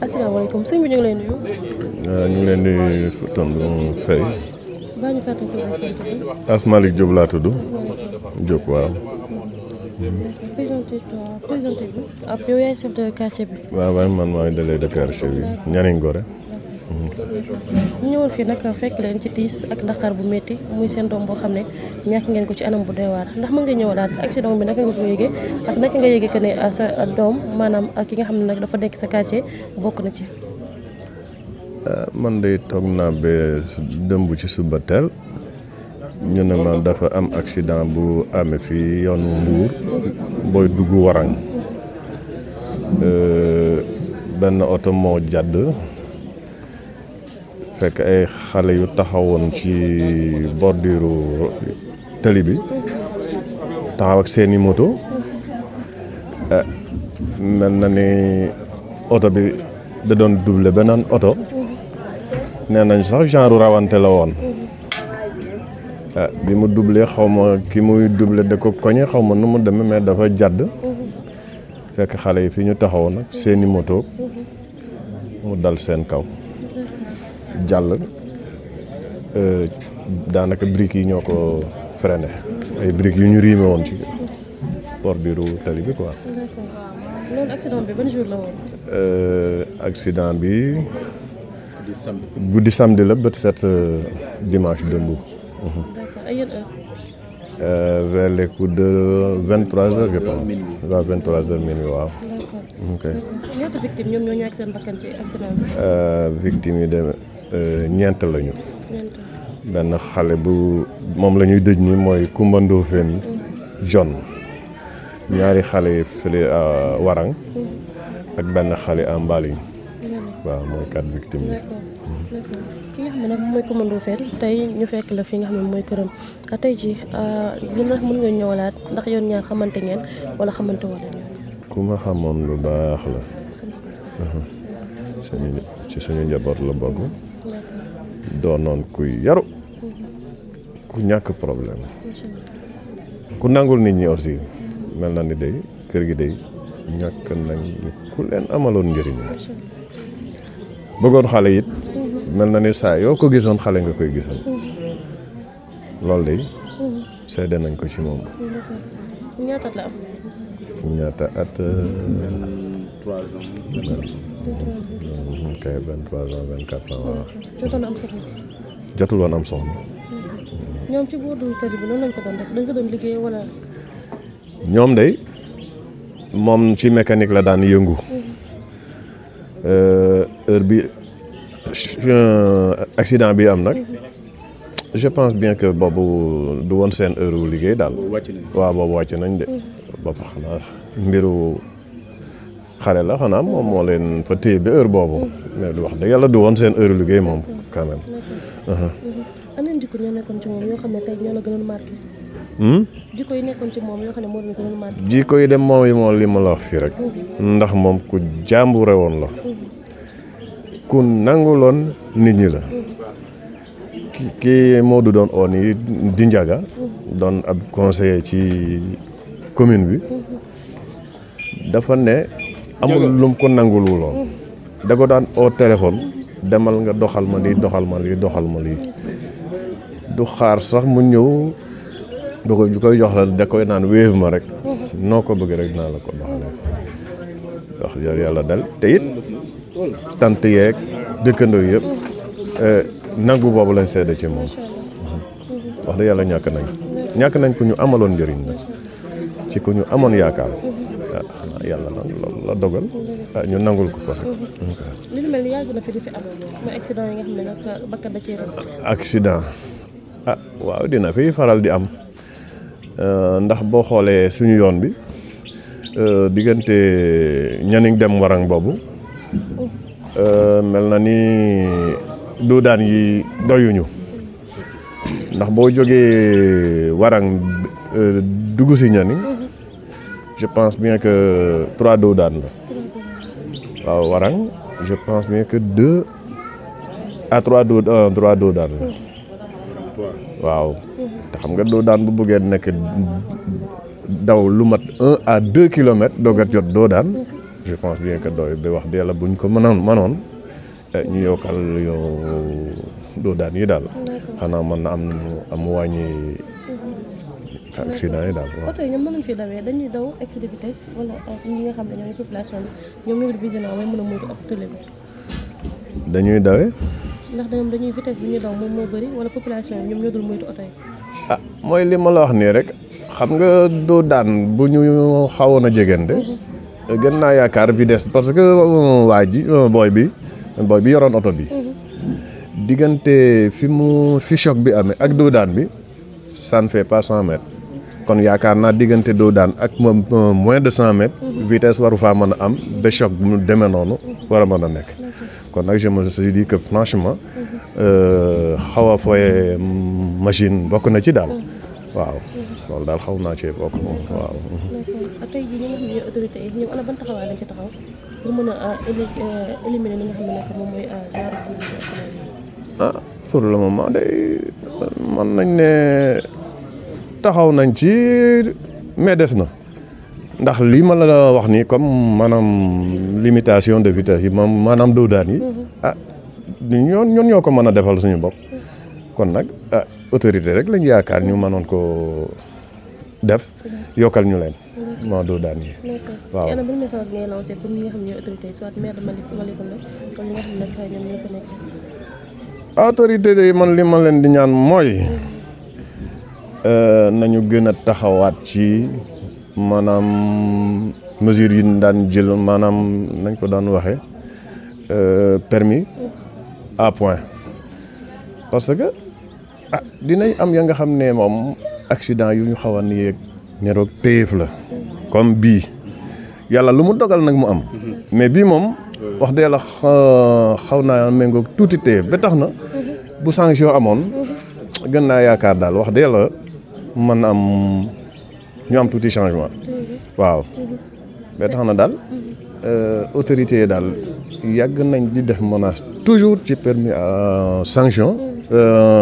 asalaamaaleykum sëñ bi ñu ngi lay nuyu. ñu ngi leen di tontu Faye. baa ñu fàttali ko ak sant bi. Asmalik Diop laa tudd. Diop waaw. présenté bi ab yow yaay chef de quartier bi. waaw waaye man maay délégué de quartier bi Nianing Goré. ñu ñëwoon fii nag fekk leen ci tiis ak naqar bu métti muy seen doom boo xam ne ñàkk ngeen ko ci anam bu doy waar ndax mën nga ñëwalaat accident bi naka nga ko yëgee ak naka nga yëgee que ne sa doom maanaam ak ki nga xam ne nag dafa nekk sa quartier bokk na ci. man de toog naa ba dëmb ci suba teel ñu ne ma dafa am accident bu amee fii yoonu Mbuur booy dugg Warang benn oto moo jàdd fekk ay xale yu taxawoon ci bordure tali bi taxaw ak seeni moto mel na ni oto bi da doon doublé beneen oto nee nañ sax genre rawante la woon bi mu doublé xaw ma ki muy doublé da ko koñe xaw ma nu mu demee mais dafa jàdd fekk xale yi fi ñu taxawoon ak seeni moto mu dal seen kaw jàll daanaka briques yi ñoo ko freiné ay briques yu ñu riime woon ci bordure tali bi quoi. loolu accident bi ban jour la woon. accident bi guddi samedi la bët set dimanche dëmb. d'accord ay yéen heure. vers les coups de 23h je pense. waaw 23h minuit waaw. d'accord ok. ñaata victime ñoom ñoo ñàkk seen bakkan ci accident bi. victime yi de ñeent lañu. benn xale bu moom la ñuy dëj ni mooy Kumba Ndofène John ñaari xale yi fële Warang ak benn xale à Mbaling waaw mooy 4 victimes yi. ki nga xam ne nag mooy Kumba Ndofène tey ñu fekk la fi nga xam ne mooy këram tey ji ñun nag mën nga ñëwalaat ndax yoon ñaar xamante ngeen wala xamante wala ñaar. ku ma xamoon lu baax la ci suñu njaboot la bokk doonoon kuy yaru ku ñàkk problème ku nangul nit ñi aussi mel na ni day kër gi day ñàkk nañ ku leen amaloon njëriñ bëggoon xale it mel na ni saa yoo ko gisoon xale nga koy gisal loolu day seede nañ ko ci moom. ñaata la am. ñaata at. 3 ans. ok 23 ans 24 ans waaw. jotoon na am soxna. jotul woon am soxna. ñoom ci booru tali bi noonu lañ ko doon def dañ ko doon liggéey wala. ñoom day moom ci mécanique la daan yëngu. heure bi accident bi am nag. je pense bien que boobu du woon seen heure wu liggéey daal. waaw boobu wàcc nañ de. boobu xanaa mbiru xale la xanaa moom moo leen fa téye ba heure boobu. mais du wax dëgg yàlla du woon seen heure liggéey moom quand même. am jikko ñoo nekkoon ci moom yoo xam ne tey ñoo la gënoon marqué. jikko yi nekkoon ci moom yoo xam ne moo la gënoon marqué. jikko yi dem moom li ma la wax fii rek. ndax moom ku jàmbure woon la. ku nanguloon nit ñi la. kii moo du doon oo nii di Njaga doon ab conseiller ci commune bi dafa ne amul lum ko nangululoon da ko daan oo téléphone demal nga doxal ma lii doxal ma lii doxal ma lii du xaar sax mu ñëw du koy jox la da koy naan wéev ma rek noo ko bëgg rek naa la ko doxalee wax yàlla dal te it tant yeeg dëkkandoo yëpp nangu boobu lañ seede ci moom wax dëgg yàlla ñàkk nañ ku ñu amaloon njëriñ nag ci ku ñu amoon yaakaar xanaa yàlla nag loolu la dogal ñu nangul ko rek. li lu mel ni yàgg na fi di fi amoon mooy accident yi nga xam ne nag bakkan da cee accident waaw dina fi faral di am ndax boo xoolee suñu yoon bi diggante Nianing dem Warang boobu mel na ni doodaan yi doyuñu ndax boo jógee Warang dugg si Nianing je pense bien que 3 doodaan la waaw Warang je pense bien que 2 à 3 doodaan la waaw te xam nga doodaan bu bëggee nekk daw lu mat 1 à 2 kilomètres doog a jot doodaan je pense bien que doy ba wax dëgg la buñ ko mënoon ñu yokkal yow doo daan yi daal xanaa mën na am wàññi accident yi daal waaw. oto yi ñoom mën nañu fi dawee dañuy daw excès de vitesse wala ñi nga xam ne ñooy population bi ñoom ñoo vigilant way mën a moytu ab tële bi. dañuy dawee. ndax ñoom dañuy vitesse bi ñuy daw moom moo bëri wala population bi ñoom ñoo dul moytu oto yi. ah mooy li ma la wax nii rek xam nga doo daan bu ñu xawoon a jegante gën naa yaakaar vitesse parce que waa ji booy bi yoroon oto bi diggante fi choc bi amee ak doo daan bi ça ne fait pas 100 mètres kon yaakaar naa diggante doo daan ak moom moins de 100 mètres vitesse waru faa mën a am ba choc bu mu demee noonu war a mën a nekk kon nag je me suis dit que franchement xaw a fooye machine bokk na ci daal waaw loolu daal xaw naa cee bokk moom waaw. d'accord tey jii ñi nga xam ne ñooy autorités yi ñoom ana ban taxawaay lañ ci taxaw pour mën a éliminer li nga xam ne nag moom mooy genre ah pour le moment day mën nañ ne taxaw nañ ci mais des na ndax lii ma la wax nii comme maanaam limitation de vitesse yi moom maanaam doo daan yi ah ñoon ñoo ko mën a defal suñu bopp kon nag ah autorité rek lañu yaakaar ñu mënoon ko def yokkal ñu leen moo doo daan yi waaw. ana ban message ngay lancé pour ñi nga xam ne ñooy autorité soit maire de Malicounda comme ñi nga xam ne nag ñoom ñoo fa nekk. autorité yi man li ma leen di ñaan mooy nañu gën a taxawaat ci maanaam mesures yi ñu daan jël maanaam nañ ko daan waxee permis à point parce que ah dinañ am ya nga xam ne moom accident yu ñu xaw a nii neroog téyeef la comme bii yàlla lu mu dogal nag mu am mais bii moom wax dëgg yàlla xaw naa méngoog tuuti téyeef ba tax na bu sanction amoon gën naa yaakaar daal wax dëgg yàlla mën na am ñu am tuuti changement waaw ba tax na daal autorité yi daal yàgg nañ di def menace toujours ci permis à sanction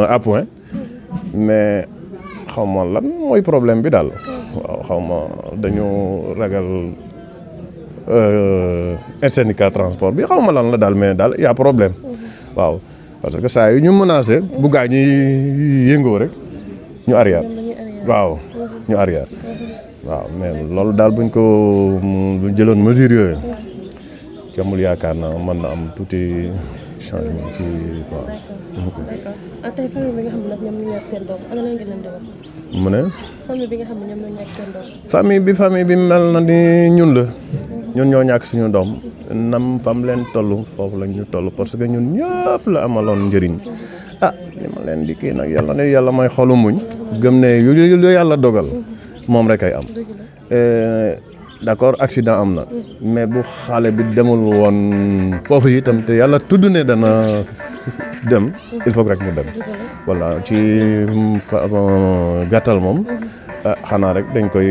à point mais xaw ma lan mooy problème bi daal waaw xaw ma dañu ragal syndicat transport bi xaw ma lan la daal mais daal y a problème waaw parce que saa yu ñu menacé bu gaa ñi yëngoo rek ñu arrière waaw ñu arrière waaw mais loolu daal buñ ko jëloon mesure yooyu jamul yaakaar na mën na am tuuti changement ci waaw. d'accord tey famille bi nga xam ne nag ñoom ñu ñàkk seen doom ana lan ngeen leen di wax. mu ne. famille bi nga xam ne ñoom ñoo ñàkk seen doom. famille bi mel na ni ñun la ñun ñoo ñàkk suñu doom nam fam leen toll foofu lañ ñu toll parce que ñun ñëpp la amaloon njëriñ ah li ma leen di kii nag yàlla may xolu muñ gëm ne yu yàlla dogal moom rek ay am d'accord accident am na mais bu xale bi demul woon foofu itam te yàlla tudd ne dana dem il faut rek mu dem voilà ci gàttal moom xanaa rek dañ koy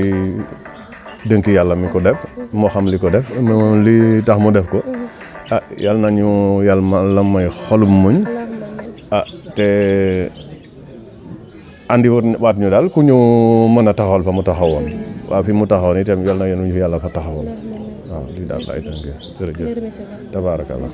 dénk yàlla mi ko def moo xam li ko def li tax mu def ko ah yàlla nañu yàlla la may xolum muñ ah te andi waat ñu daal ku ñu mën a taxawal fa mu taxawoon waaw fi mu taxawoon itam yàlla na ñu yàlla fa taxawoon waaw lii daal laay tënkee jërëjëf tabaarakallah